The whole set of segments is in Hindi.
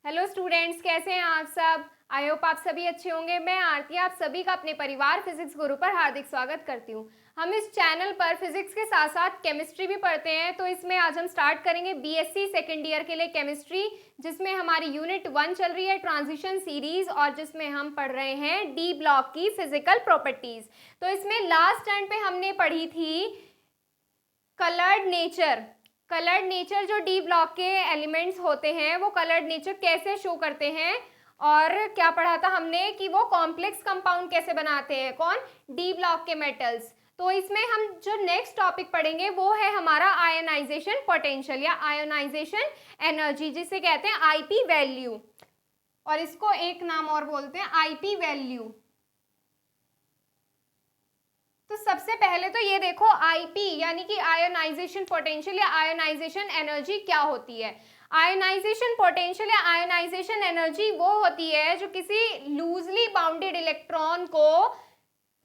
हेलो स्टूडेंट्स, कैसे हैं आप सब। आई होप आप सभी अच्छे होंगे। मैं आरती आप सभी का अपने परिवार फिजिक्स गुरु पर हार्दिक स्वागत करती हूँ। हम इस चैनल पर फिजिक्स के साथ साथ केमिस्ट्री भी पढ़ते हैं, तो इसमें आज हम स्टार्ट करेंगे बीएससी सेकेंड ईयर के लिए केमिस्ट्री, जिसमें हमारी यूनिट 1 चल रही है ट्रांजिशन सीरीज, और जिसमें हम पढ़ रहे हैं डी ब्लॉक की फिजिकल प्रॉपर्टीज। तो इसमें लास्ट टाइम पे हमने पढ़ी थी कलर्ड नेचर जो डी ब्लॉक के एलिमेंट्स होते हैं वो कलर्ड नेचर कैसे शो करते हैं, और क्या पढ़ा था हमने कि वो कॉम्प्लेक्स कंपाउंड कैसे बनाते हैं, कौन, डी ब्लॉक के मेटल्स। तो इसमें हम जो नेक्स्ट टॉपिक पढ़ेंगे वो है हमारा आयोनाइजेशन पोटेंशियल या आयोनाइजेशन एनर्जी, जिसे कहते हैं आईपी वैल्यू, और इसको एक नाम और बोलते हैं आईपी वैल्यू। तो सबसे पहले तो ये देखो आईपी यानी कि आयोनाइजेशन पोटेंशियल या आयोनाइजेशन एनर्जी क्या होती है। आयोनाइजेशन पोटेंशियल या आयोनाइजेशन एनर्जी वो होती है जो किसी लूजली बाउंडेड इलेक्ट्रॉन को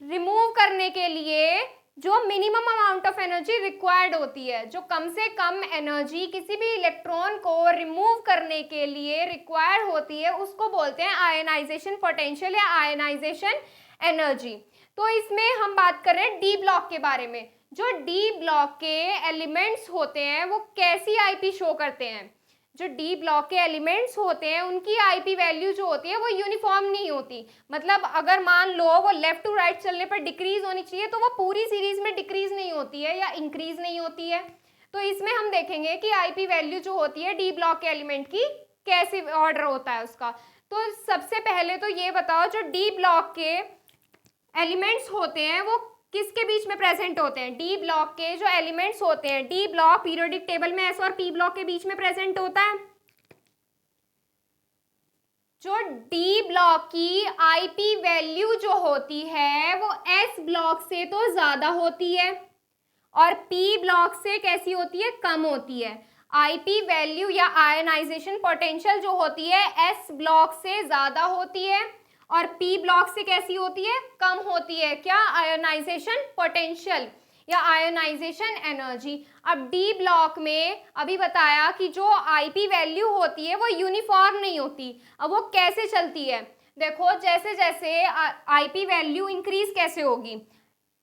रिमूव करने के लिए जो minimum amount of energy required होती है, जो कम से कम एनर्जी किसी भी इलेक्ट्रॉन को रिमूव करने के लिए रिक्वायर्ड होती है, उसको बोलते हैं आयोनाइजेशन पोटेंशियल या आयोनाइजेशन एनर्जी। तो इसमें हम बात कर रहे हैं डी ब्लॉक के बारे में। जो डी ब्लॉक के एलिमेंट्स होते हैं वो कैसी आईपी शो करते हैं। जो डी ब्लॉक के एलिमेंट्स होते हैं उनकी आईपी वैल्यू जो होती है वो यूनिफॉर्म नहीं होती। मतलब अगर मान लो वो लेफ्ट टू राइट चलने पर डिक्रीज होनी चाहिए, तो वो पूरी सीरीज में डिक्रीज नहीं होती है या इंक्रीज नहीं होती है। तो इसमें हम देखेंगे कि आईपी वैल्यू जो होती है डी ब्लॉक के एलिमेंट की कैसे ऑर्डर होता है उसका। तो सबसे पहले तो ये बताओ, जो डी ब्लॉक के एलिमेंट्स होते हैं वो किसके बीच में प्रेजेंट होते हैं। डी ब्लॉक के जो एलिमेंट्स होते हैं, डी ब्लॉक पीरियोडिक टेबल में एस और पी ब्लॉक के बीच में प्रेजेंट होता है। जो डी ब्लॉक की आईपी वैल्यू जो होती है वो एस ब्लॉक से तो ज्यादा होती है और पी ब्लॉक से कैसी होती है, कम होती है। आईपी वैल्यू या आयोनाइजेशन पोटेंशियल जो होती है एस ब्लॉक से ज्यादा होती है और पी ब्लॉक से कैसी होती है, कम होती है। क्या, आयोनाइजेशन पोटेंशियल या आयोनाइजेशन एनर्जी। अब डी ब्लॉक में अभी बताया कि जो आईपी वैल्यू होती है वो यूनिफॉर्म नहीं होती। अब वो कैसे चलती है, देखो जैसे जैसे आईपी वैल्यू इंक्रीज कैसे होगी,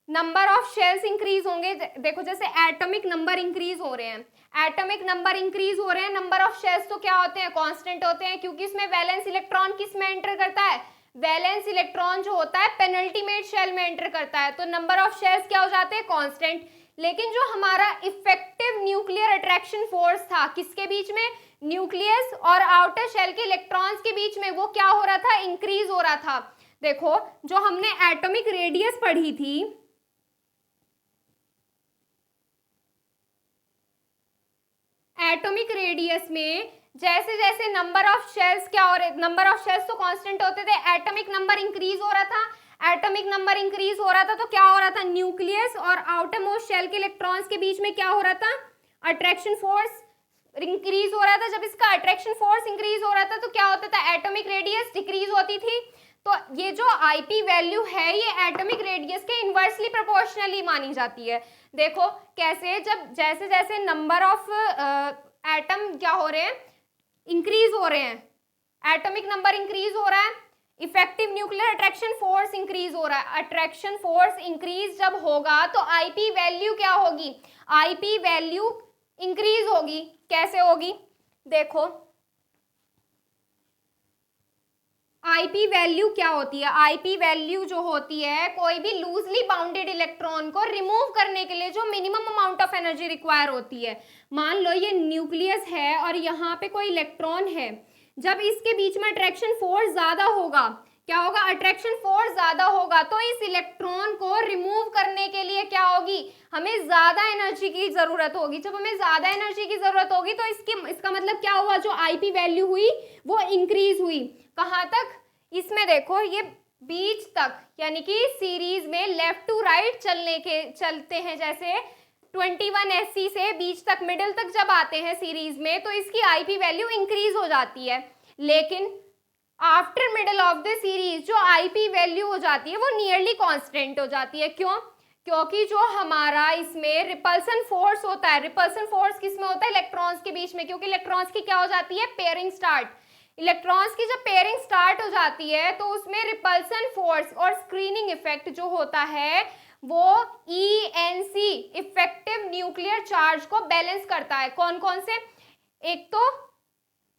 नंबर ऑफ शेल्स इंक्रीज होंगे। देखो जैसे एटॉमिक नंबर इंक्रीज हो रहे हैं, एटॉमिक नंबर इंक्रीज हो रहे हैं, नंबर ऑफ शेल्स तो क्या होते हैं, कांस्टेंट होते हैं, क्योंकि इसमें वैलेंस इलेक्ट्रॉन किस में एंटर करता है, वैलेंस इलेक्ट्रॉन जो होता है पेनल्टीमेट शेल में एंटर करता है, तो नंबर ऑफ शेल्स क्या हो जाते हैं, कांस्टेंट। लेकिन जो हमारा इफेक्टिव न्यूक्लियर अट्रैक्शन फोर्स था किसके बीच में, न्यूक्लियस और आउटर शेल के इलेक्ट्रॉन्स के बीच में, वो क्या हो रहा था, इंक्रीज हो रहा था। देखो जो हमने एटॉमिक रेडियस पढ़ी थी, एटॉमिक रेडियस में जैसे जैसे नंबर ऑफ शेल्स क्या हो रहे, नंबर ऑफ शेल्स तो कांस्टेंट होते थे, एटॉमिक नंबर इंक्रीज हो रहा था, एटॉमिक नंबर इंक्रीज हो रहा था, तो क्या हो रहा था, न्यूक्लियस और आउटर मोस्ट शेल के इलेक्ट्रॉन्स के बीच में क्या हो रहा था, अट्रैक्शन फोर्स इंक्रीज हो रहा था। जब इसका अट्रैक्शन फोर्स इंक्रीज हो रहा था तो क्या होता था, एटॉमिक रेडियस डिक्रीज होती थी। तो ये जो आईपी वैल्यू है ये एटॉमिक रेडियस के इनवर्सली प्रोपोर्शनली मानी जाती है। देखो कैसे, जब जैसे जैसे नंबर ऑफ एटम क्या हो रहे हैं, इंक्रीज हो रहे हैं, एटॉमिक नंबर इंक्रीज हो रहा है, effective nuclear attraction force increase हो रहा है। अट्रैक्शन फोर्स इंक्रीज जब होगा तो आईपी वैल्यू क्या होगी, आईपी वैल्यू इंक्रीज होगी। कैसे होगी, देखो आईपी वैल्यू क्या होती है, आईपी वैल्यू जो होती है कोई भी लूजली बाउंडेड इलेक्ट्रॉन को रिमूव करने के लिए जो minimum amount of energy require होती है। मान लो ये न्यूक्लियस है और यहाँ पे कोई इलेक्ट्रॉन है, जब इसके बीच में अट्रैक्शन फोर्स ज्यादा होगा, क्या होगा, अट्रैक्शन फोर्स ज्यादा होगा, तो इस इलेक्ट्रॉन को रिमूव करने के लिए क्या होगी, हमें ज्यादा एनर्जी की जरूरत होगी। जब हमें ज्यादा एनर्जी की जरूरत होगी तो इसका मतलब क्या हुआ, जो आईपी वैल्यू हुई वो इंक्रीज हुई। कहाँ तक, इसमें देखो ये बीच तक, यानी कि सीरीज में लेफ्ट टू राइट चलते हैं, जैसे 21 से बीच तक, मिडिल तक जब आते हैं सीरीज में तो इसकी आईपी वैल्यू इंक्रीज हो जाती है। लेकिन after middle of the series जो आईपी वैल्यू हो जाती है वो नियरली कांस्टेंट हो जाती है। क्यों, क्योंकि जो हमारा इसमें रिपल्सन फोर्स होता है, रिपल्सन फोर्स किसमें होता है, इलेक्ट्रॉन्स के बीच में, क्योंकि इलेक्ट्रॉन्स की क्या हो जाती है, पेयरिंग स्टार्ट। इलेक्ट्रॉन्स की जब पेयरिंग स्टार्ट हो जाती है तो उसमें रिपल्सन फोर्स और स्क्रीनिंग इफेक्ट जो होता है वो ENC इफेक्टिव न्यूक्लियर चार्ज को बैलेंस करता है। कौन कौन से? एक तो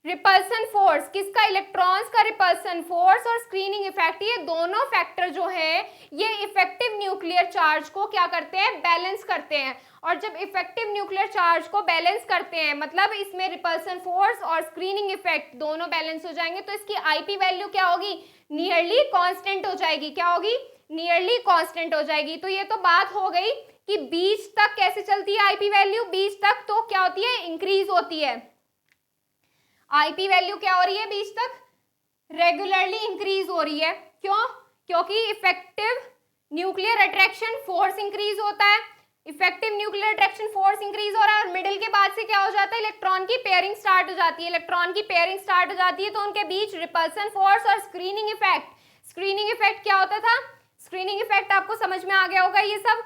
रिपल्सन फोर्स, किसका? इलेक्ट्रॉन्स का रिपल्सन फोर्स और स्क्रीनिंग इफेक्ट, ये दोनों फैक्टर जो है ये इफेक्टिव न्यूक्लियर चार्ज को क्या करते हैं? बैलेंस करते हैं। और जब इफेक्टिव न्यूक्लियर चार्ज को बैलेंस करते हैं मतलब इसमें रिपल्सन फोर्स और स्क्रीनिंग इफेक्ट दोनों बैलेंस हो जाएंगे तो इसकी आईपी वैल्यू क्या होगी? नियरली कांस्टेंट हो जाएगी। क्या होगी? नियरली कांस्टेंट हो जाएगी। तो ये तो बात हो गई कि बीच तक कैसे चलती है आईपी वैल्यू। बीच तक तो क्या होती है? इंक्रीज होती है। आईपी वैल्यू क्या हो रही है? बीच तक रेगुलरली इंक्रीज हो रही है। क्यों? क्योंकि effective nuclear attraction force increase होता है। Effective nuclear attraction force increase हो रहा है और मिडिल के बाद से क्या हो जाता है? इलेक्ट्रॉन की पेयरिंग स्टार्ट हो जाती है। इलेक्ट्रॉन की पेयरिंग स्टार्ट हो जाती है तो उनके बीच रिपल्सन फोर्स और स्क्रीनिंग इफेक्ट। स्क्रीनिंग इफेक्ट क्या होता था? स्क्रीनिंग इफेक्ट आपको समझ में आ गया होगा ये सब।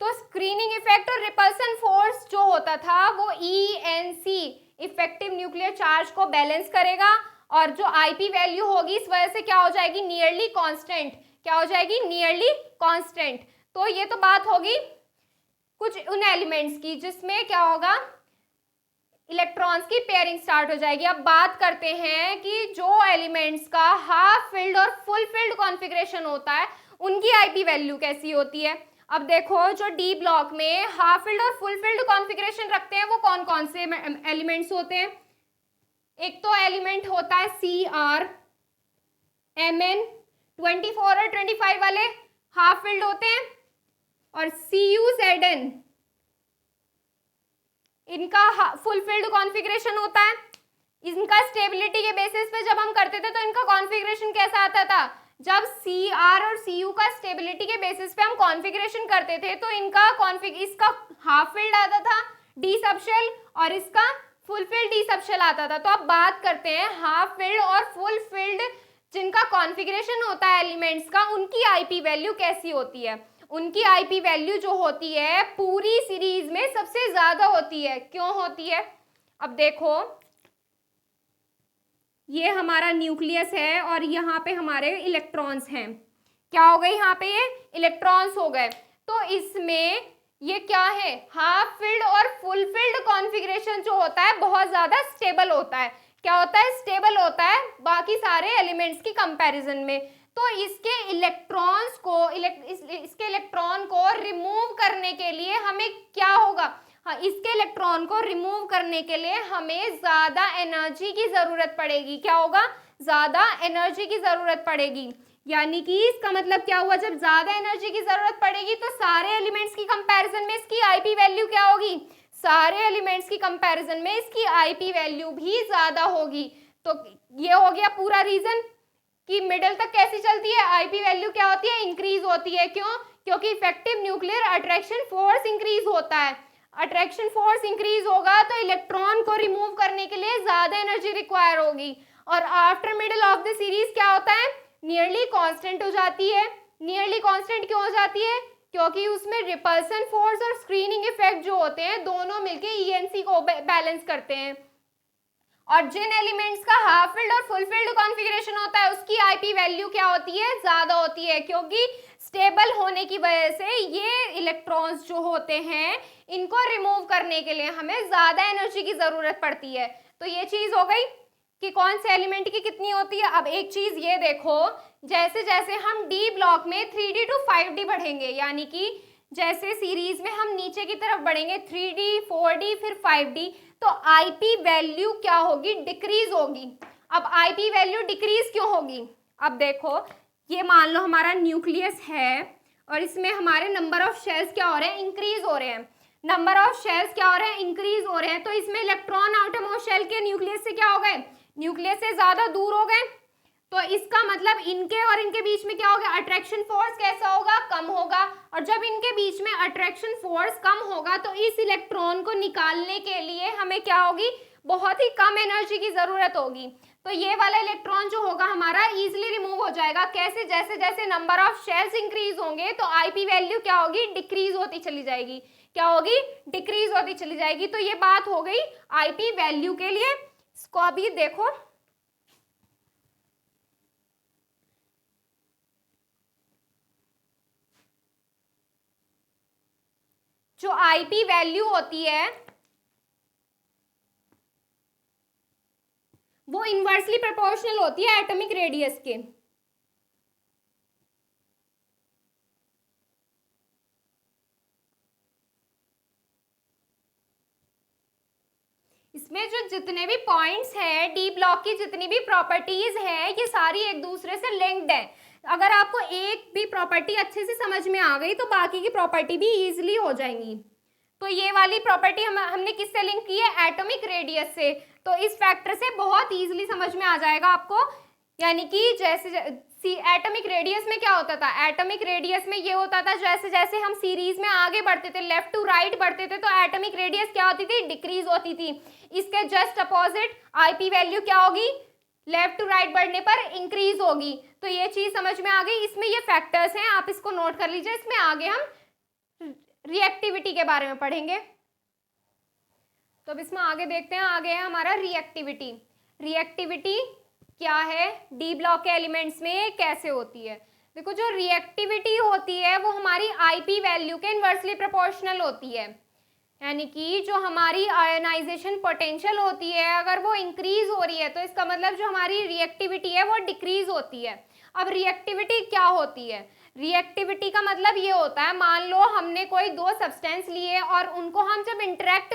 तो स्क्रीनिंग इफेक्ट और रिपल्सन फोर्स जो होता था वो ENC इफेक्टिव न्यूक्लियर चार्ज को बैलेंस करेगा और जो आईपी वैल्यू होगी इस वजह से क्या हो जाएगी? Nearly constant. क्या हो जाएगी? Nearly constant. तो ये तो बात होगी कुछ उन एलिमेंट्स की जिसमें क्या होगा? इलेक्ट्रॉन्स की पेयरिंग स्टार्ट हो जाएगी। अब बात करते हैं कि जो एलिमेंट्स का हाफ फिल्ड और फुल फिल्ड कॉन्फ़िगरेशन होता है उनकी आईपी वैल्यू कैसी होती है। अब देखो जो डी ब्लॉक में हाफ फिल्ड और फुल फिल्ड कॉन्फ़िगरेशन रखते हैं वो कौन कौन से एलिमेंट्स होते हैं? एक तो एलिमेंट होता है Cr, Mn, 24 और 25 वाले हाफ फिल्ड होते हैं और Cu, Zn इनका फुल फिल्ड कॉन्फ़िगरेशन होता है। इनका स्टेबिलिटी के बेसिस पे जब हम करते थे तो इनका कॉन्फ़िगरेशन कैसा आता था? जब Cr और Cu का स्टेबिलिटी के बेसिस पे हम कॉन्फ़िगरेशन करते थे तो इनका इसका हाफ फिल्ड आता था डी सबशेल और इसका फुल फिल्ड डी सबशेल आता था। तो अब बात करते हैं हाफ फिल्ड और फुल फिल्ड जिनका कॉन्फ़िगरेशन होता है एलिमेंट्स का उनकी आईपी वैल्यू कैसी होती है। उनकी आईपी वैल्यू जो होती है पूरी सीरीज में सबसे ज्यादा होती है। क्यों होती है? अब देखो ये हमारा न्यूक्लियस है और यहाँ पे हमारे इलेक्ट्रॉन्स हैं। क्या हो गए? यहाँ पे ये इलेक्ट्रॉन्स हो गए। तो इसमें ये क्या है? हाफ फिल्ड और फुल फिल्ड कॉन्फ़िगरेशन जो होता है बहुत ज्यादा स्टेबल होता है। क्या होता है? स्टेबल होता है बाकी सारे एलिमेंट्स की कंपैरिजन में। तो इसके इलेक्ट्रॉन्स को इसके इलेक्ट्रॉन को रिमूव करने के लिए हमें क्या होगा? हाँ, इसके इलेक्ट्रॉन को रिमूव करने के लिए हमें ज्यादा एनर्जी की जरूरत पड़ेगी। क्या होगा? ज्यादा एनर्जी की जरूरत पड़ेगी। यानी कि इसका मतलब क्या हुआ? जब ज्यादा एनर्जी की जरूरत पड़ेगी तो सारे एलिमेंट्स की कंपैरिजन में इसकी आईपी वैल्यू क्या होगी? सारे एलिमेंट्स की कंपैरिजन में इसकी आईपी वैल्यू भी ज्यादा होगी। तो ये हो गया पूरा रीजन कि मिडिल तक कैसी चलती है? आईपी वैल्यू क्या होती है? इंक्रीज होती है। क्यों? क्योंकि effective nuclear attraction force increase होता है। अट्रैक्शन फोर्स इंक्रीज होगा तो इलेक्ट्रॉन को रिमूव करने के लिए ज्यादा एनर्जी रिक्वायर होगी और after middle of the series क्या होता है? नियरली कांस्टेंट हो जाती है। नियरली कांस्टेंट क्यों हो जाती है? क्योंकि उसमें रिपल्सन फोर्स और स्क्रीनिंग इफेक्ट जो होते हैं दोनों मिलके ENC को बैलेंस करते हैं। और जिन एलिमेंट्स का हाफ फिल्ड और फुल फिल्ड कॉन्फ़िगरेशन होता है उसकी आईपी वैल्यू क्या होती है? ज्यादा होती है। क्योंकि स्टेबल होने की वजह से ये इलेक्ट्रॉन्स जो होते हैं इनको रिमूव करने के लिए हमें ज्यादा एनर्जी की जरूरत पड़ती है। तो ये चीज हो गई कि कौन से एलिमेंट की कितनी होती है। अब एक चीज ये देखो, जैसे जैसे हम डी ब्लॉक में 3D to 5D बढ़ेंगे यानी कि जैसे सीरीज में हम नीचे की तरफ बढ़ेंगे 3D 4D फिर 5D तो आईपी वैल्यू क्या होगी? डिक्रीज होगी। अब आईपी वैल्यू डिक्रीज क्यों होगी? अब देखो ये मान लो हमारा न्यूक्लियस है और इसमें हमारे नंबर ऑफ शेल्स क्या हो रहे हैं? इंक्रीज हो रहे हैं। नंबर ऑफ शेल्स क्या हो रहे हैं? इंक्रीज हो रहे हैं। तो इसमें इलेक्ट्रॉन आउटरमोस्ट शेल के न्यूक्लियस से क्या हो गए? न्यूक्लियस से ज्यादा दूर हो गए। तो इसका मतलब इनके और इनके बीच में क्या होगा? अट्रैक्शन फोर्स कैसा होगा? कम होगा। और जब इनके बीच में अट्रैक्शन फोर्स कम होगा तो इस इलेक्ट्रॉन को निकालने के लिए हमें क्या होगी? बहुत ही कम एनर्जी की जरूरत होगी। तो ये वाला इलेक्ट्रॉन जो होगा हमारा इजीली रिमूव हो जाएगा। कैसे? जैसे जैसे नंबर ऑफ शेल्स इंक्रीज होंगे तो आईपी वैल्यू क्या होगी? डिक्रीज होती चली जाएगी। क्या होगी? डिक्रीज होती चली जाएगी। तो ये बात हो गई आईपी वैल्यू के लिए। इसको अभी देखो जो आईपी वैल्यू होती है वो इनवर्सली प्रोपोर्शनल होती है एटॉमिक रेडियस के। इसमें जो जितने भी पॉइंट्स हैं, डी ब्लॉक की जितनी भी प्रॉपर्टीज है, ये सारी एक दूसरे से लिंक्ड है। अगर आपको एक भी प्रॉपर्टी अच्छे से समझ में आ गई तो बाकी की प्रॉपर्टी भी इजीली हो जाएंगी। तो ये वाली प्रॉपर्टी हमने किससे लिंक की है? एटॉमिक रेडियस से। तो इस फैक्टर से बहुत इजीली समझ में आ जाएगा आपको। यानी कि जैसे एटॉमिक रेडियस में क्या होता था, एटॉमिक रेडियस में ये होता था जैसे जैसे हम सीरीज में आगे बढ़ते थे, लेफ्ट टू राइट बढ़ते थे, तो एटॉमिक रेडियस क्या होती थी? डिक्रीज होती थी। इसके जस्ट अपोजिट आईपी वैल्यू क्या होगी? लेफ्ट टू राइट बढ़ने पर इंक्रीज होगी। तो ये चीज समझ में आ गई। इसमें ये फैक्टर्स हैं, आप इसको नोट कर लीजिए। इसमें आगे हम रिएक्टिविटी के बारे में पढ़ेंगे। तो अब इसमें आगे देखते हैं। आगे है हमारा रिएक्टिविटी। रिएक्टिविटी क्या है, डी ब्लॉक के एलिमेंट्स में कैसे होती है? देखो, जो रिएक्टिविटी होती है वो हमारी आईपी वैल्यू के इनवर्सली प्रोपोर्शनल होती है। यानी कि जो हमारी आयोनाइजेशन पोटेंशियल होती है, अगर वो इंक्रीज हो रही है तो इसका मतलब जो हमारी रिएक्टिविटी है वो डिक्रीज होती है। अब रिएक्टिविटी क्या होती है? रिएक्टिविटी का मतलब ये होता है, मान लो हमने कोई दो सब्सटेंस लिए और उनको हम जब इंटरेक्ट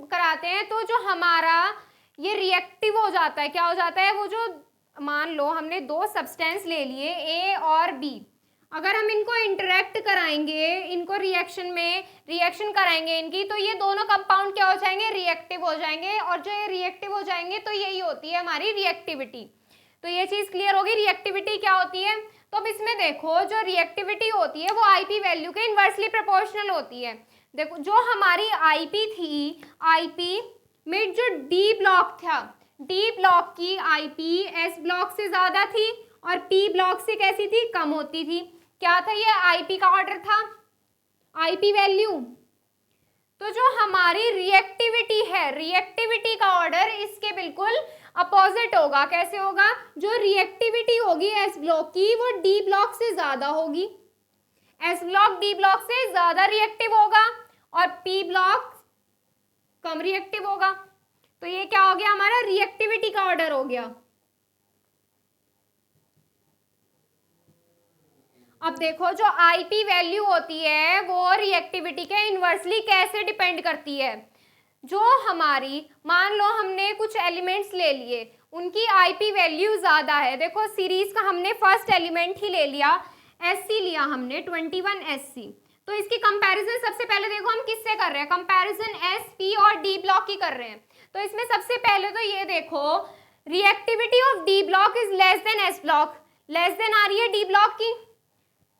कराते हैं तो जो हमारा ये रिएक्टिव हो जाता है। क्या हो जाता है? वो जो मान लो हमने दो सब्सटेंस ले लिए ए और बी, अगर हम इनको इंटरेक्ट कराएंगे, इनको रिएक्शन कराएंगे इनकी, तो ये दोनों कंपाउंड क्या हो जाएंगे? रिएक्टिव हो जाएंगे। और जो ये रिएक्टिव हो जाएंगे तो यही होती है हमारी रिएक्टिविटी। तो ये चीज क्लियर होगी, रिएक्टिविटी क्या होती है। तो अब इसमें देखो, जो रिएक्टिविटी होती है वो आईपी वैल्यू के इनवर्सली प्रोपोर्शनल होती है। देखो, जो हमारी आईपी थी, आईपी में जो डी ब्लॉक था, डी ब्लॉक की आईपी एस ब्लॉक से ज्यादा थी और पी ब्लॉक से कैसी थी? कम होती थी। क्या था ये? आईपी का ऑर्डर था, आईपी वैल्यू। तो जो हमारी रिएक्टिविटी है, रिएक्टिविटी का ऑर्डर इसके बिल्कुल अपोजिट होगा। कैसे होगा? जो रिएक्टिविटी होगी एस ब्लॉक की वो डी ब्लॉक से ज्यादा होगी। एस ब्लॉक डी ब्लॉक से ज्यादा रिएक्टिव होगा और पी ब्लॉक कम रिएक्टिव होगा। तो ये क्या हो गया? हमारा रिएक्टिविटी का ऑर्डर हो गया। अब देखो, जो आईपी वैल्यू होती है वो रिएक्टिविटी के इनवर्सली कैसे डिपेंड करती है। जो हमारी, मान लो हमने कुछ एलिमेंट्स ले लिए, उनकी आईपी वैल्यू ज्यादा है। देखो, सीरीज का हमने फर्स्ट एलिमेंट ही ले लिया, एससी लिया हमने 21 एससी। तो इसकी कंपैरिजन सबसे पहले देखो हम किससे कर रहे हैं? कंपैरिजन एस, पी और डी ब्लॉक की कर रहे हैं। तो इसमें सबसे पहले तो ये देखो, reactivity of D block is less than S block. Less than आ रही है डी ब्लॉक की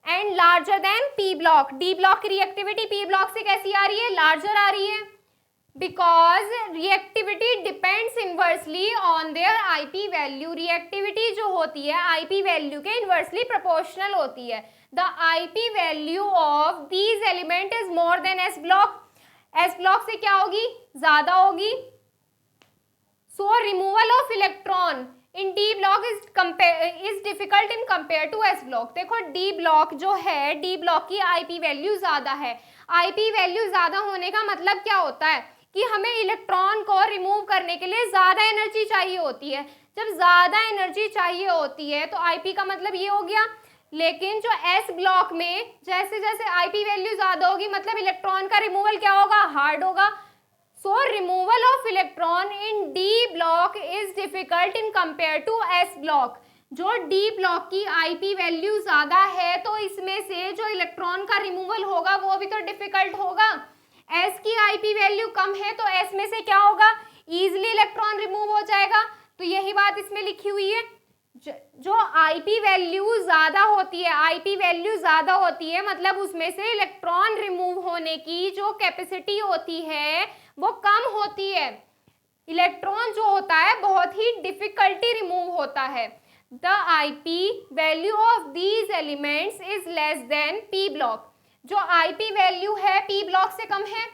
and larger than P block. D block की रिएक्टिविटी पी ब्लॉक से कैसी आ रही है? लार्जर आ रही है। Because reactivity depends inversely on their IP value. Reactivity जो होती है आईपी वैल्यू के इनवर्सली प्रोपोर्शनल होती है। The IP value of these element is more than S block. S block से क्या होगी? ज्यादा होगी। So removal of electron in D block is difficult in compare to S block. देखो, डी ब्लॉक जो है, डी ब्लॉक की आईपी वैल्यू ज्यादा है। आईपी वैल्यू ज्यादा होने का मतलब क्या होता है कि हमें इलेक्ट्रॉन को रिमूव करने के लिए ज्यादा एनर्जी चाहिए होती है। जब ज्यादा एनर्जी चाहिए होती है तो आईपी का मतलब ये हो गया। लेकिन जो एस ब्लॉक में जैसे जैसे आईपी वैल्यू ज्यादा होगी, मतलब इलेक्ट्रॉन का रिमूवल क्या होगा? हार्ड होगा। So removal of electron in D block is difficult in compare to S block. जो डी ब्लॉक की आईपी वैल्यू ज्यादा है तो इसमें से जो इलेक्ट्रॉन का रिमूवल होगा वो भी तो डिफिकल्ट होगा। एस की आईपी वैल्यू कम है तो एस में से क्या होगा? इजिली इलेक्ट्रॉन रिमूव हो जाएगा। तो यही बात इसमें लिखी हुई है। जो आईपी वैल्यू ज्यादा होती है, आईपी वैल्यू ज्यादा होती है मतलब उसमें से इलेक्ट्रॉन रिमूव होने की जो कैपेसिटी होती है वो कम होती है। इलेक्ट्रॉन जो होता है बहुत ही डिफिकल्टी रिमूव होता है। The IP value of these elements is less than P block. जो आईपी वैल्यू है पी ब्लॉक से कम है,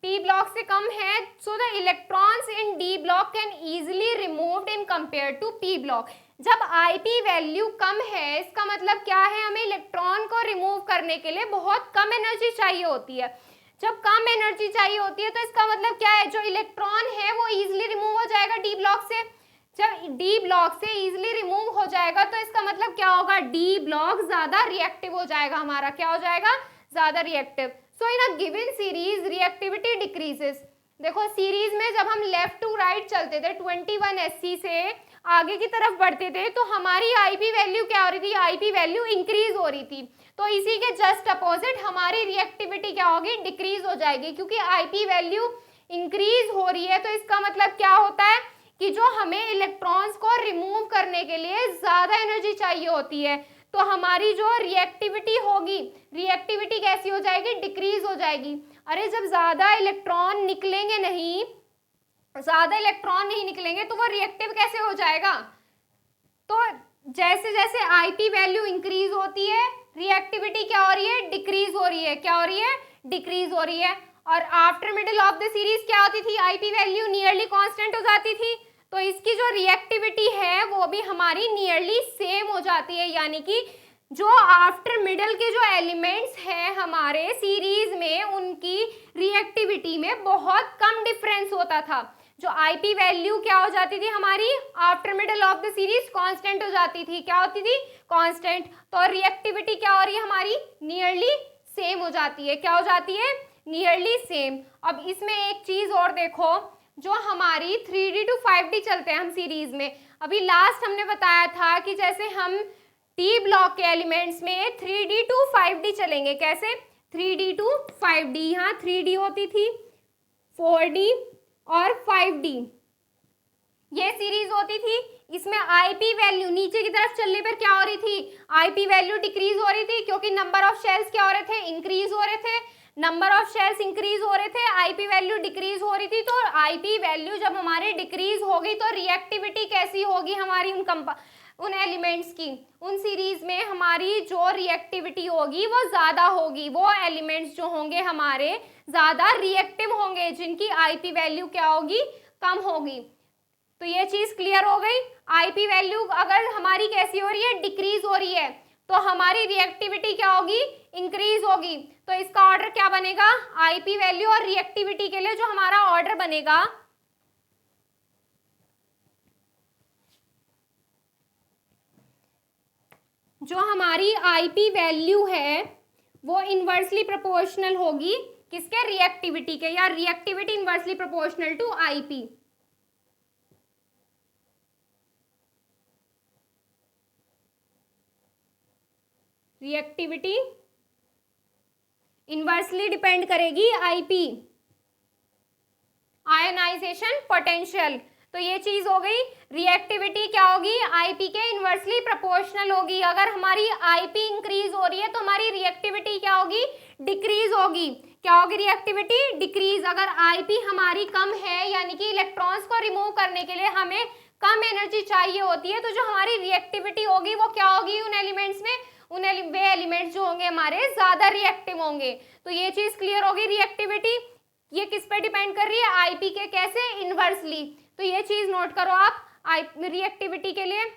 पी ब्लॉक से कम है। So the electrons in D block can easily removed in compare to P block. जब आईपी वैल्यू कम है इसका मतलब क्या है, हमें इलेक्ट्रॉन को रिमूव करने के लिए बहुत कम एनर्जी चाहिए होती है। जब कम एनर्जी चाहिए होती है तो इसका मतलब क्या है, जो इलेक्ट्रॉन है वो इजीली रिमूव हो जाएगा डी ब्लॉक से। जब डी ब्लॉक से इजीली रिमूव हो जाएगा तो इसका मतलब क्या होगा, डी ब्लॉक ज्यादा रिएक्टिव हो जाएगा हमारा, क्या हो जाएगा, ज्यादा reactive. So in a given series reactivity decreases. देखो सीरीज में जब हम लेफ्ट टू राइट चलते थे 21 SC से आगे की तरफ बढ़ते थे तो हमारी आईपी वैल्यू क्या हो रही थी, आईपी वैल्यू इंक्रीज हो रही थी। तो इसी के जस्ट अपोजिट हमारी रिएक्टिविटी क्या होगी, डिक्रीज हो जाएगी, क्योंकि आईपी वैल्यू इंक्रीज हो रही है। तो इसका मतलब क्या होता है कि जो हमें इलेक्ट्रॉन्स को रिमूव करने के लिए ज्यादा एनर्जी चाहिए होती है, तो हमारी जो रिएक्टिविटी होगी, रिएक्टिविटी कैसी हो जाएगी, डिक्रीज हो जाएगी। अरे जब ज्यादा इलेक्ट्रॉन निकलेंगे नहीं, ज्यादा इलेक्ट्रॉन नहीं निकलेंगे तो वो रिएक्टिव कैसे हो जाएगा। तो जैसे जैसे आईपी वैल्यू इंक्रीज होती है रिएक्टिविटी क्या हो रही है, डिक्रीज हो रही है, क्या हो रही है, डिक्रीज हो रही है। और after middle of the series क्या होती थी, आईपी वैल्यू नियरली कांस्टेंट हो जाती थी। तो इसकी जो रिएक्टिविटी है वो भी हमारी नियरली सेम हो जाती है, यानी कि जो आफ्टर मिडल के जो एलिमेंट्स हैं हमारे सीरीज में उनकी रिएक्टिविटी में बहुत कम डिफरेंस होता था। जो आईपी वैल्यू क्या हो जाती थी हमारी after middle of the series constant हो जाती थी, क्या होती थी, कांस्टेंट। तो रिएक्टिविटी क्या हो रही है हमारी, नियरली सेम हो जाती है, क्या हो जाती है, नियरली सेम। अब इसमें एक चीज और देखो, जो हमारी 3D to 5D चलते हैं हम सीरीज में, अभी लास्ट हमने बताया था कि जैसे हम टी ब्लॉक के एलिमेंट्स में 3D to 5D चलेंगे, कैसे, 3D to 5D, यहाँ 3D होती थी, 4D और 5D ये सीरीज होती थी। इसमें आईपी वैल्यू नीचे की तरफ चलने पर क्या हो रही थी, आईपी वैल्यू डिक्रीज हो रही थी, क्योंकि नंबर ऑफ शेल्स क्या हो रहे थे, इंक्रीज हो रहे थे। नंबर ऑफ शेल्स इंक्रीज हो रहे थे, आईपी वैल्यू डिक्रीज हो रही थी। तो आईपी वैल्यू जब हमारी डिक्रीज होगी तो रिएक्टिविटी कैसी होगी हमारी उन एलिमेंट्स की, उन सीरीज में हमारी जो रिएक्टिविटी होगी वो ज्यादा होगी। वो एलिमेंट्स जो होंगे हमारे ज्यादा रिएक्टिव होंगे, जिनकी आईपी वैल्यू क्या होगी, कम होगी। तो ये चीज क्लियर हो गई। आईपी वैल्यू अगर हमारी कैसी हो रही है, डिक्रीज हो रही है, तो हमारी रिएक्टिविटी क्या होगी, इंक्रीज होगी। तो इसका ऑर्डर क्या बनेगा, आईपी वैल्यू और रिएक्टिविटी के लिए जो हमारा ऑर्डर बनेगा, जो हमारी आईपी वैल्यू है वो इनवर्सली प्रोपोर्शनल होगी किसके, रिएक्टिविटी के, या reactivity inversely proportional to IP. Reactivity inversely depend करेगी आईपी, आयनाइजेशन पोटेंशियल। तो ये चीज हो गई, रिएक्टिविटी क्या होगी, आईपी के इनवर्सली प्रोपोर्शनल होगी। अगर हमारी आईपी इंक्रीज हो रही है तो हमारी रिएक्टिविटी क्या होगी, डिक्रीज होगी, क्या होगी, रिएक्टिविटी डिक्रीज। अगर आईपी हमारी कम है, यानी कि इलेक्ट्रॉन्स को रिमूव करने के लिए हमें कम एनर्जी चाहिए होती है, तो जो हमारी रिएक्टिविटी होगी वो क्या होगी, उन एलिमेंट्स में, वे एलिमेंट्स जो होंगे हमारे ज्यादा रिएक्टिव होंगे। तो ये चीज क्लियर होगी। रिएक्टिविटी ये किस पे डिपेंड कर रही है, आईपी के, कैसे, इनवर्सली। तो ये चीज नोट करो आप रिएक्टिविटी के लिए।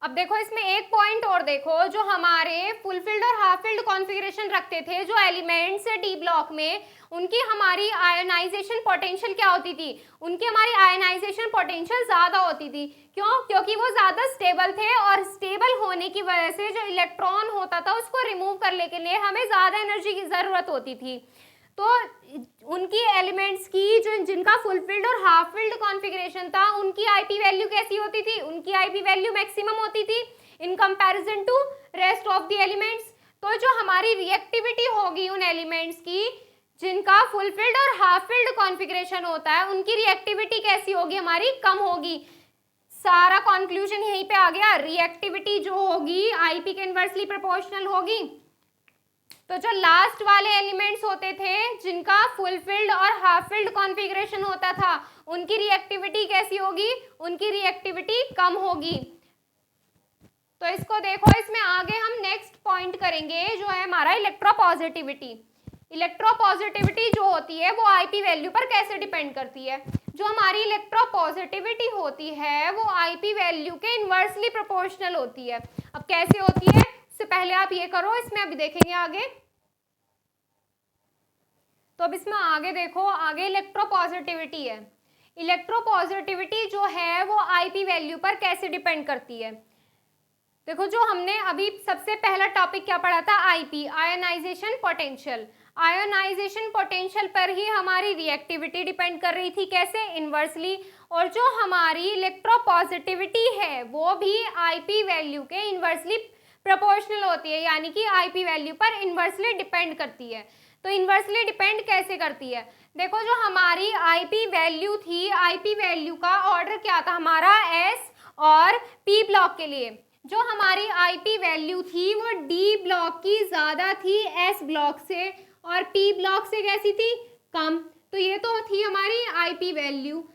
अब देखो इसमें एक पॉइंट और देखो, जो हमारे फुलफिल्ड और हाफ फिल्ड कॉन्फ़िगरेशन रखते थे जो एलिमेंट्स डी ब्लॉक में, उनकी हमारी आयनाइजेशन पोटेंशियल क्या होती थी, उनकी हमारी आयनाइजेशन पोटेंशियल ज्यादा होती थी। क्यों, क्योंकि वो ज्यादा स्टेबल थे, और स्टेबल होने की वजह से जो इलेक्ट्रॉन होता था उसको रिमूव करने के लिए हमें ज्यादा एनर्जी की जरूरत होती थी। तो उनकी एलिमेंट्स की जो जिनका फुलफिल्ड और हाफ फिल्ड कॉन्फ़िगरेशन था, उनकी आईपी वैल्यू कैसी होती थी, उनकी आईपी वैल्यू मैक्सिमम होती थी in comparison to rest of the elements. तो जो हमारी रिएक्टिविटी होगी उन एलिमेंट्स की जिनका फुलफिल्ड और हाफ फिल्ड कॉन्फ़िगरेशन होता है, उनकी रिएक्टिविटी कैसी होगी, हमारी कम होगी। सारा कंक्लूजन यहीं पे आ गया। रिएक्टिविटी जो होगी आईपी के इनवर्सली प्रोपोर्शनल होगी। तो जो लास्ट वाले एलिमेंट्स होते थे जिनका फुलफिल्ड और हाफ फिल्ड कॉन्फ़िगरेशन होता था, उनकी रिएक्टिविटी कैसी होगी, उनकी रिएक्टिविटी कम होगी। तो इसको देखो, इसमें आगे हम नेक्स्ट पॉइंट करेंगे जो है हमारा इलेक्ट्रोपॉजिटिविटी। इलेक्ट्रोपॉजिटिविटी जो होती है वो आईपी वैल्यू पर कैसे डिपेंड करती है। जो हमारी इलेक्ट्रोपॉजिटिविटी होती है वो आईपी वैल्यू के इनवर्सली प्रोपोर्शनल होती है। अब कैसे होती है, इससे पहले आप ये करो, इसमें अभी देखेंगे आगे। तो अब इसमें आगे देखो, आगे इलेक्ट्रोपॉजिटिविटी है। इलेक्ट्रोपॉजिटिविटी जो है वो आईपी वैल्यू पर कैसे डिपेंड करती है। देखो, जो हमने अभी सबसे पहला टॉपिक क्या पढ़ा था, IP, ionization potential. Ionization potential पर ही हमारी रिएक्टिविटी डिपेंड कर रही थी, कैसे, इनवर्सली। और जो हमारी इलेक्ट्रोपॉजिटिविटी है वो भी आईपी वैल्यू के इनवर्सली प्रोपोर्शनल होती है, यानी कि आईपी वैल्यू पर इनवर्सली डिपेंड करती है। तो इनवर्सली डिपेंड कैसे करती है, देखो, जो हमारी आईपी वैल्यू थी, आईपी वैल्यू का ऑर्डर क्या था हमारा, एस और पी ब्लॉक के लिए। जो हमारी आईपी वैल्यू थी वो डी ब्लॉक की ज़्यादा थी एस ब्लॉक से, और पी ब्लॉक से कैसी थी, कम। तो ये तो थी हमारी आईपी वैल्यू।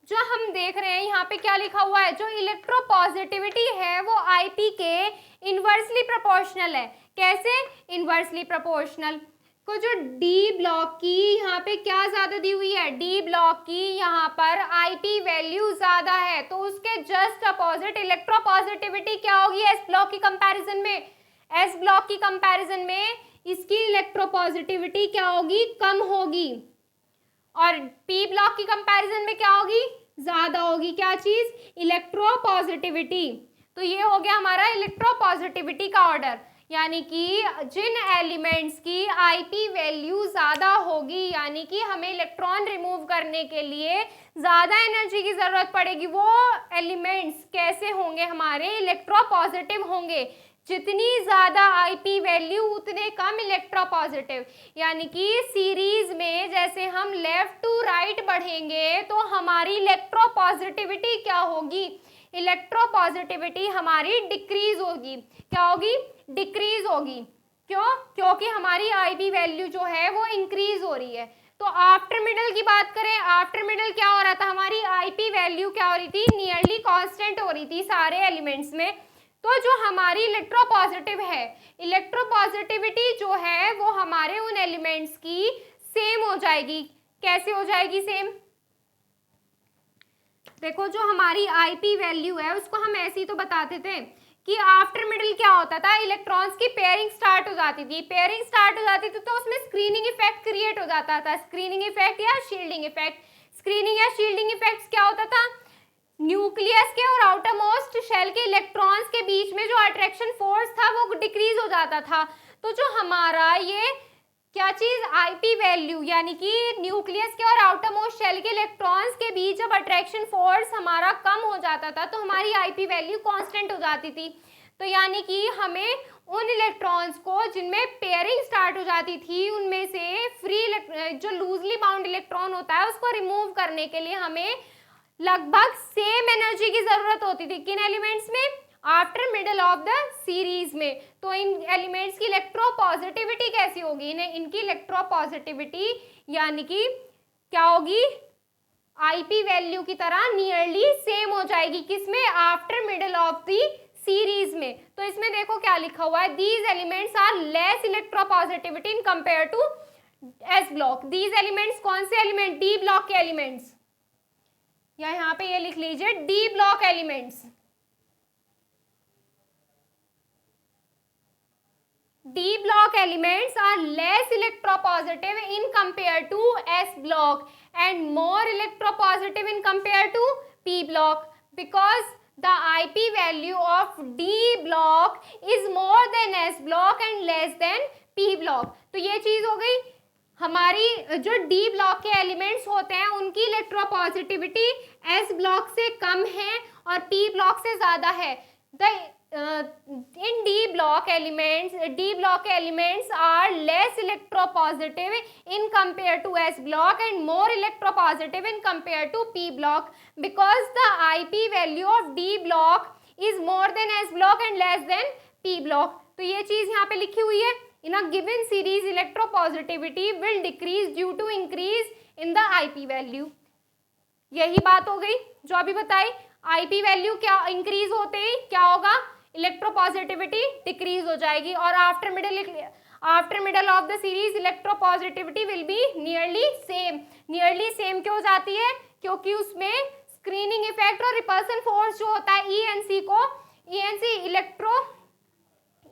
जो हम देख रहे हैं यहाँ पे क्या लिखा हुआ है, जो इलेक्ट्रोपॉजिटिविटी है वो आईपी के इनवर्सली प्रोपोर्शनल है। कैसे, इनवर्सली प्रोपोर्शनल। को जो डी ब्लॉक की यहाँ पे क्या ज्यादा दी हुई है, डी ब्लॉक की यहाँ पर आईपी वैल्यू ज्यादा है, तो उसके जस्ट अपोजिट इलेक्ट्रोपॉजिटिविटी क्या होगी एस ब्लॉक की कंपैरिजन में, एस ब्लॉक की कंपैरिजन में इसकी इलेक्ट्रोपॉजिटिविटी क्या होगी, कम होगी। और पी ब्लॉक की कंपैरिजन में क्या होगी, ज्यादा होगी। क्या चीज, इलेक्ट्रोपॉजिटिविटी। तो ये हो गया हमारा इलेक्ट्रोपॉजिटिविटी का ऑर्डर, यानी कि जिन एलिमेंट्स की आईपी वैल्यू ज़्यादा होगी, यानी कि हमें इलेक्ट्रॉन रिमूव करने के लिए ज़्यादा एनर्जी की ज़रूरत पड़ेगी, वो एलिमेंट्स कैसे होंगे, हमारे इलेक्ट्रोपॉजिटिव होंगे। जितनी ज़्यादा आईपी वैल्यू उतने कम इलेक्ट्रोपॉजिटिव। यानी कि सीरीज में जैसे हम लेफ्ट टू राइट बढ़ेंगे तो हमारी इलेक्ट्रोपॉजिटिविटी क्या होगी, इलेक्ट्रोपॉजिटिविटी हमारी डिक्रीज होगी। क्या होगी, डिक्रीज होगी। क्यों, क्योंकि हमारी आईपी वैल्यू जो है वो इंक्रीज हो रही है। तो आफ्टर मिडल की बात करें, आफ्टर मिडल क्या हो रहा था, हमारी आईपी वैल्यू क्या हो रही थी, नियरली कांस्टेंट हो रही थी सारे एलिमेंट्स में। तो जो हमारी इलेक्ट्रोपॉजिटिव है, इलेक्ट्रोपॉजिटिविटी जो है वो हमारे उन एलिमेंट्स की सेम हो जाएगी। कैसे हो जाएगी सेम, देखो, जो हमारी आईपी वैल्यू है उसको हम ऐसे ही तो बताते थे कि आफ्टर मिडल क्या होता था, इलेक्ट्रॉन्स की पेयरिंग स्टार्ट हो जाती थी। पेयरिंग स्टार्ट हो जाती थी तो उसमें स्क्रीनिंग इफेक्ट क्रिएट हो जाता था, स्क्रीनिंग इफेक्ट या शील्डिंग इफेक्ट। स्क्रीनिंग या शील्डिंग इफेक्ट्स क्या होता था, न्यूक्लियस के और आउटर मोस्ट शेल के इलेक्ट्रॉन्स के बीच में जो अट्रैक्शन फोर्स था वो डिक्रीज हो जाता था। तो जो हमारा ये क्या चीज, आईपी वैल्यू, यानी कि न्यूक्लियस के और आउटर मोस्ट शेल के इलेक्ट्रॉन्स के बीच जब अट्रैक्शन फोर्स हमारा कम हो जाता था तो हमारी आईपी वैल्यू कांस्टेंट हो जाती थी। तो यानी कि हमें उन इलेक्ट्रॉन्स को जिनमें पेयरिंग स्टार्ट हो जाती थी उनमें से फ्री जो लूजली बाउंड इलेक्ट्रॉन होता है उसको रिमूव करने के लिए हमें लगभग सेम एनर्जी की जरूरत होती थी। किन एलिमेंट्स में, after middle of the series में। तो इन एलिमेंट्स की इलेक्ट्रोपॉजिटिविटी कैसी होगी, इनकी इलेक्ट्रोपॉजिटिविटी यानी कि क्या होगी, आईपी वैल्यू की तरह नियरली सेम हो जाएगी। किसमें, after middle of the series में। तो इसमें देखो क्या लिखा हुआ है, these elements are less electropositivity in compare to S block. These elements कौन से एलिमेंट, डी ब्लॉक के एलिमेंट्स, या यहाँ पे ये लिख लीजिए D block elements. D block elements are less electropositive in compare to S block and more electropositive in compare to P block because the IP value of D block is more than S block and less than P block। तो ये चीज हो गई, हमारी जो D block के एलिमेंट्स होते हैं उनकी इलेक्ट्रोपॉजिटिविटी S block से कम है और P block से ज्यादा है। In D block elements are less electropositive in compare to S block and more electropositive in compare to P block because the IP value of D block is more than S block and less than P block। तो ये चीज यहाँ पे लिखी हुई है, in a given series electropositivity will decrease due to increase in the IP value। यही बात हो गई जो अभी बताई, आईपी वैल्यू क्या इंक्रीज होते ही क्या होगा, इलेक्ट्रोपॉजिटिविटी डिक्रीज हो जाएगी। और after middle of the series electropositivity will be nearly same. Nearly same क्यों हो जाती है, क्योंकि उसमें स्क्रीनिंग इफेक्ट और रिपल्सन फोर्स जो होता है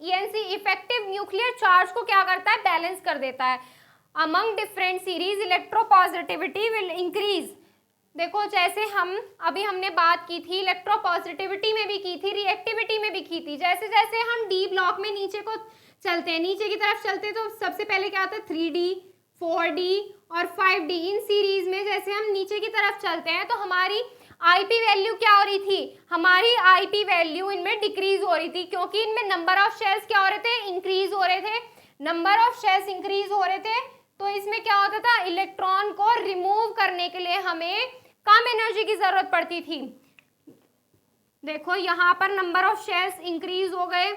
ईएनसी इफेक्टिव न्यूक्लियर चार्ज को क्या करता है, बैलेंस कर देता है। Among different series electropositivity will increase. देखो जैसे हमने बात की थी, इलेक्ट्रोपॉजिटिविटी में भी की थी, रिएक्टिविटी में भी की थी। जैसे जैसे हम डी ब्लॉक में नीचे को चलते हैं, नीचे की तरफ चलते हैं, तो सबसे पहले क्या होता है 3D, 4D और 5D। इन सीरीज में जैसे हम नीचे की तरफ चलते हैं तो हमारी आईपी वैल्यू क्या हो रही थी, हमारी आईपी वैल्यू इनमें डिक्रीज हो रही थी, क्योंकि इनमें नंबर ऑफ शेल्स क्या हो रहे थे, इंक्रीज हो रहे थे। नंबर ऑफ शेल्स इंक्रीज हो रहे थे तो इसमें क्या होता था, इलेक्ट्रॉन को रिमूव करने के लिए हमें कम एनर्जी की जरूरत पड़ती थी। देखो यहाँ पर नंबर ऑफ शेल्स इंक्रीज हो गए,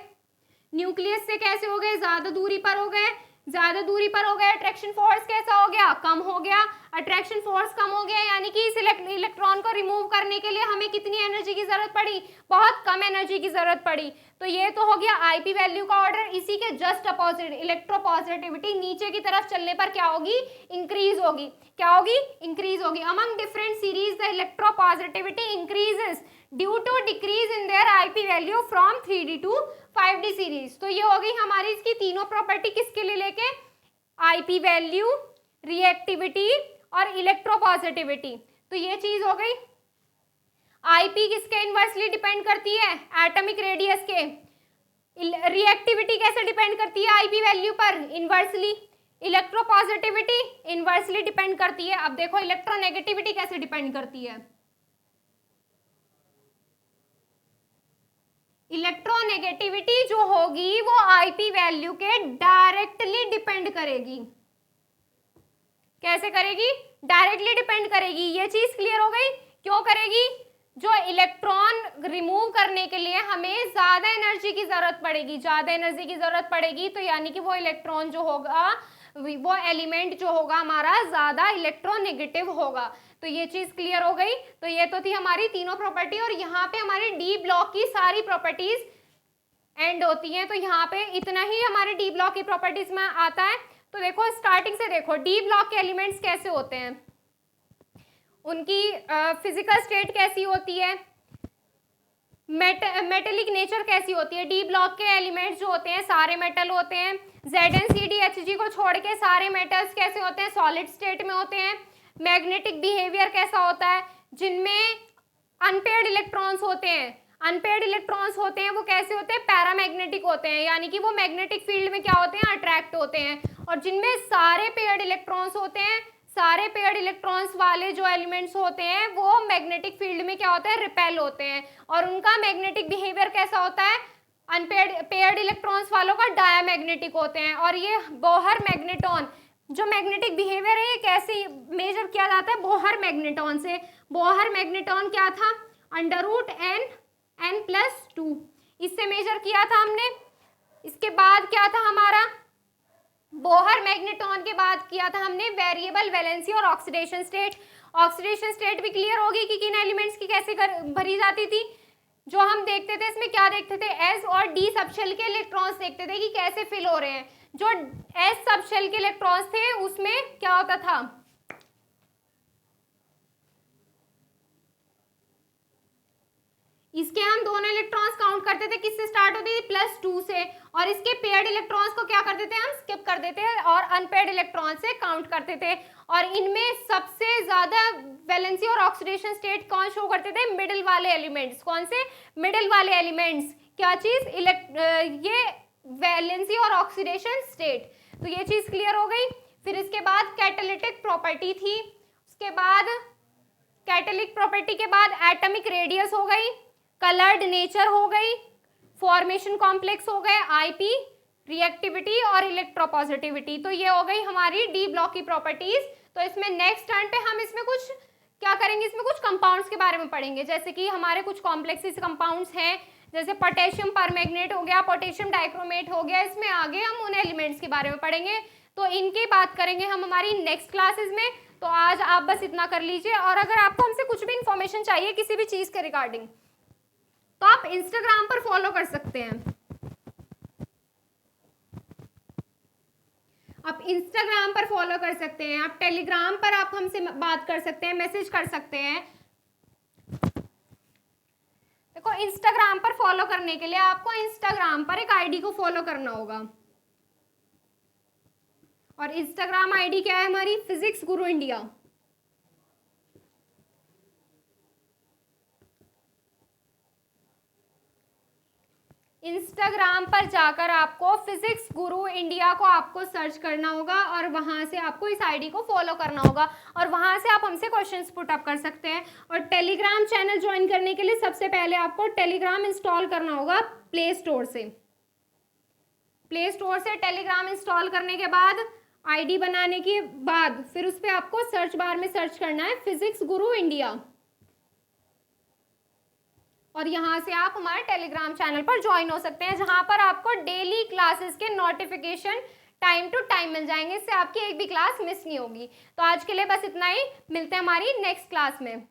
न्यूक्लियस से कैसे हो गए, ज्यादा दूरी पर हो गए, ज्यादा दूरी पर हो गए, अट्रैक्शन फोर्स कैसा हो गया, कम हो गया, अट्रैक्शन फोर्स कम हो गया, यानी कि इस इलेक्ट्रॉन को रिमूव करने के लिए हमें कितनी एनर्जी की जरूरत पड़ी, बहुत कम एनर्जी की जरूरत पड़ी। तो ये तो हो गया आईपी वैल्यू का ऑर्डर। इसी के जस्ट अपोजिट इलेक्ट्रोपॉजिटिविटी नीचे की तरफ चलने पर क्या होगी, इंक्रीज होगी। क्या होगी, इंक्रीज होगी। Among different series the electropositivity increases due to decrease in their IP value from 3D to 5D series. तो ये हो गई हमारी इसकी तीनों प्रॉपर्टी किसके लिए लेके, आईपी वैल्यू, रिएक्टिविटी और इलेक्ट्रोपॉजिटिविटी। तो ये चीज हो गई। आईपी किसके इनवर्सली डिपेंड करती है, एटॉमिक रेडियस के। रिएक्टिविटी कैसे डिपेंड करती है आईपी वैल्यू पर, इनवर्सली। इलेक्ट्रोपॉजिटिविटी इनवर्सली डिपेंड करती है। अब देखो इलेक्ट्रोनेगेटिविटी कैसे डिपेंड करती है। इलेक्ट्रोनेगेटिविटी जो होगी वो आईपी वैल्यू के डायरेक्टली डिपेंड करेगी। कैसे करेगी, डायरेक्टली डिपेंड करेगी। ये चीज क्लियर हो गई, क्यों करेगी, जो इलेक्ट्रॉन रिमूव करने के लिए हमें ज्यादा एनर्जी की जरूरत पड़ेगी, ज्यादा एनर्जी की जरूरत पड़ेगी, तो यानी कि वो इलेक्ट्रॉन जो होगा, वो एलिमेंट जो होगा हमारा ज्यादा इलेक्ट्रोनेगेटिव होगा। तो ये चीज क्लियर हो गई। तो ये तो थी हमारी तीनों प्रॉपर्टी, और यहाँ पे हमारी डी ब्लॉक की सारी प्रॉपर्टीज एंड होती हैं। तो यहाँ पे इतना ही हमारे डी ब्लॉक की प्रॉपर्टीज में आता है। तो देखो स्टार्टिंग से देखो डी ब्लॉक के एलिमेंट्स कैसे होते हैं, उनकी फिजिकल स्टेट कैसी होती है, मेटेलिक नेचर कैसी होती है। डी ब्लॉक के एलिमेंट्स जो होते हैं सारे मेटल होते हैं। ZnCdHg को छोड़ के सारे मेटल्स कैसे होते हैं, सॉलिड स्टेट में होते हैं। मैग्नेटिक बिहेवियर कैसा होता है, जिनमें अनपेयर्ड इलेक्ट्रॉन्स होते हैं, अनपेयर्ड इलेक्ट्रॉन्स होते हैं वो कैसे होते हैं, पैरामैग्नेटिक होते हैं, यानी कि वो मैग्नेटिक फील्ड में क्या होते हैं, अट्रैक्ट होते हैं। और जिनमें सारे पेयर्ड इलेक्ट्रॉन्स होते हैं, सारे पेयर्ड इलेक्ट्रॉन्स वाले जो एलिमेंट्स होते हैं वो मैग्नेटिक फील्ड में क्या होते हैं, रिपेल होते हैं। और उनका मैग्नेटिक बिहेवियर कैसा होता है, पेयर्ड इलेक्ट्रॉन्स वालों का डायामैग्नेटिक होते हैं। और ये बोहर मैग्नेटॉन जो मैग्नेटिक बिहेवियर है ये कैसे मेजर किया जाता है, बोहर मैग्नेटॉन से। बोहर मैग्नेटॉन क्या था, √n+2 इससे मेजर किया था हमने। इसके बाद क्या था हमारा, बोहर मैग्नेटॉन के बाद किया था हमने वेरिएबल वैलेंसी और ऑक्सीडेशन स्टेट। ऑक्सीडेशन स्टेट भी क्लियर होगी कि किन एलिमेंट्स की कैसे भरी जाती थी। जो हम देखते थे इसमें क्या देखते थे, एस और डी सबशेल के इलेक्ट्रॉन्स देखते थे कि कैसे फिल हो रहे हैं। जो एस सबशेल के इलेक्ट्रॉन्स थे उसमें क्या होता था, इसके हम दोनों इलेक्ट्रॉन्स काउंट करते थे, किससे स्टार्ट होती थी, +2 से। और इसके पेयर्ड इलेक्ट्रॉन्स को क्या करते थे, हम स्किप कर देते और अनपेयर्ड इलेक्ट्रॉन से काउंट करते थे। और इनमें सबसे ज्यादा वैलेंसी और ऑक्सीडेशन स्टेट कौन शो करते थे, मिडिल वाले एलिमेंट्स। कौन से, मिडिल वाले एलिमेंट्स। क्या चीज, ये वैलेंसी और ऑक्सीडेशन स्टेट। तो ये चीज क्लियर हो गई। फिर इसके बाद कैटालिटिक प्रॉपर्टी थी, उसके बाद कैटालिटिक प्रॉपर्टी के बाद एटॉमिक रेडियस हो गई, कलर्ड नेचर हो गई, फॉर्मेशन कॉम्प्लेक्स हो गए, आईपी, रिएक्टिविटी और इलेक्ट्रोपॉजिटिविटी। तो ये हो गई हमारी डी ब्लॉक की प्रॉपर्टीज। तो इसमें नेक्स्ट टर्न पे हम इसमें कुछ क्या करेंगे, इसमें कुछ कंपाउंड्स के बारे में पढ़ेंगे। जैसे कि हमारे कुछ कॉम्प्लेक्सेस कंपाउंड्स हैं, जैसे पोटेशियम परमैंगनेट हो गया, पोटेशियम डाइक्रोमेट हो गया। इसमें आगे हम उन एलिमेंट्स के बारे में पढ़ेंगे, तो इनकी बात करेंगे हम हमारी नेक्स्ट क्लासेस में। तो आज आप बस इतना कर लीजिए। और अगर आपको हमसे कुछ भी इंफॉर्मेशन चाहिए किसी भी चीज के रिगार्डिंग, तो आप इंस्टाग्राम पर फॉलो कर सकते हैं। आप इंस्टाग्राम पर फॉलो कर सकते हैं, आप टेलीग्राम पर आप हमसे बात कर सकते हैं, मैसेज कर सकते हैं। देखो इंस्टाग्राम पर फॉलो करने के लिए आपको इंस्टाग्राम पर एक आईडी को फॉलो करना होगा, और इंस्टाग्राम आईडी क्या है हमारी, फिजिक्स गुरु इंडिया। इंस्टाग्राम पर जाकर आपको फिजिक्स गुरु इंडिया को आपको सर्च करना होगा और वहां से आपको इस आईडी को फॉलो करना होगा, और वहां से आप हमसे क्वेश्चंस पुट अप कर सकते हैं। और टेलीग्राम चैनल ज्वाइन करने के लिए सबसे पहले आपको टेलीग्राम इंस्टॉल करना होगा प्ले स्टोर से। प्ले स्टोर से टेलीग्राम इंस्टॉल करने के बाद आईडी बनाने के बाद फिर उस पर आपको सर्च बार में सर्च करना है फिजिक्स गुरु इंडिया, और यहाँ से आप हमारे टेलीग्राम चैनल पर ज्वाइन हो सकते हैं, जहाँ पर आपको डेली क्लासेस के नोटिफिकेशन टाइम टू टाइम मिल जाएंगे। इससे आपकी एक भी क्लास मिस नहीं होगी। तो आज के लिए बस इतना ही, मिलते हैं हमारी नेक्स्ट क्लास में।